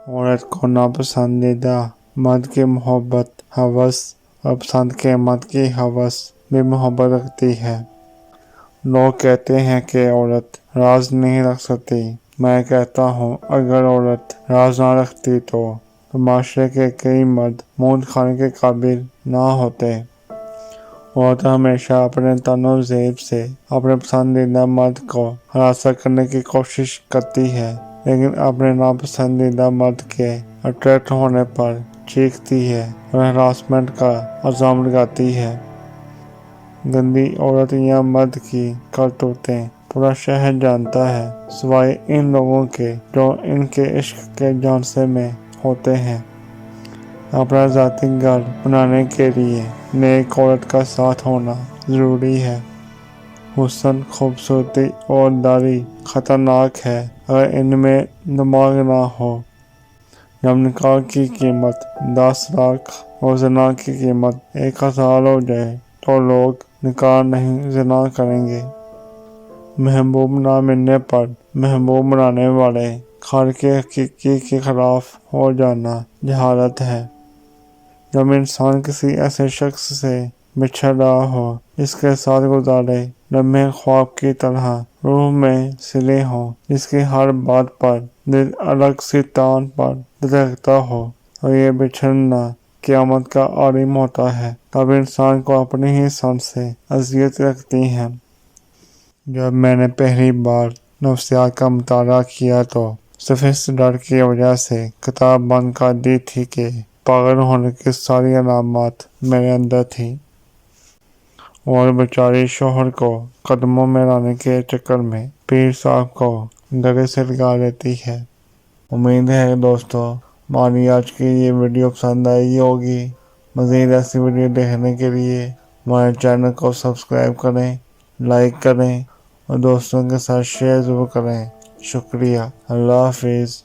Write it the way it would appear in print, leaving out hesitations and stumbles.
عورت کو ناپسندیدہ مرد کی محبت ہوس اور پسند کے مرد کی ہوس بھی محبت رکھتی ہے۔ لوگ کہتے ہیں کہ عورت راز نہیں رکھ سکتی۔ میں کہتا ہوں اگر عورت راز نہ رکھتی تو معاشرے کے کئی مرد منہ دکھانے کے قابل نہ ہوتے۔ عورت ہمیشہ اپنے تن و زیب سے اپنے پسندیدہ مرد کو ہراساں کرنے کی کوشش کرتی ہے، لیکن اپنے ناپسندیدہ مرد کے اٹریکٹ ہونے پر چیختی ہے اور ہراسمنٹ کا الزام لگاتی ہے۔ گندی عورت یا مرد کی کرتوتیں پورا شہر جانتا ہے، سوائے ان لوگوں کے جو ان کے عشق کے جھانسے میں ہوتے ہیں۔ اپنا ذاتی گھر بنانے کے لیے نیک عورت کا ساتھ ہونا ضروری ہے۔ حسن، خوبصورتی اور داڑھی خطرناک ہے اگر ان میں دماغ نہ ہو۔ جب نکاح کی قیمت 10 لاکھ اور زنا کی قیمت 1000 ہو جائے تو لوگ نکاح نہیں زنا کریں گے۔ محبوب نہ ملنے پر محبوب بنانے والے خالق حقیقی کے خلاف ہو جانا جہالت ہے۔ جب انسان کسی ایسے شخص سے بچھڑ رہا ہو جس کے ساتھ گزارے لمحے خواب کی طرح روح میں سلے ہوں، جس کی ہر بات پر دل الگ سی تان پر دھڑکتا ہو، اور یہ بچھڑنا قیامت کا عالم ہوتا ہے، تب انسان کو اپنی ہی سانس سے اذیت لگتی ہے۔ جب میں نے پہلی بار نفسیات کا مطالعہ کیا تو صرف اس ڈر کی وجہ سے کتاب بند کر دی تھی کہ پاگل ہونے کی ساری علامات میرے اندر تھیں، اور بیچاری شوہر کو قدموں میں لانے کے چکر میں پیر صاحب کو گلے سے لگا لیتی ہے۔ امید ہے دوستو ہماری آج کی یہ ویڈیو پسند آئی ہوگی۔ مزید ایسی ویڈیو دیکھنے کے لیے ہمارے چینل کو سبسکرائب کریں، لائک کریں اور دوستوں کے ساتھ شیئر ضرور کریں۔ شکریہ۔ اللہ حافظ۔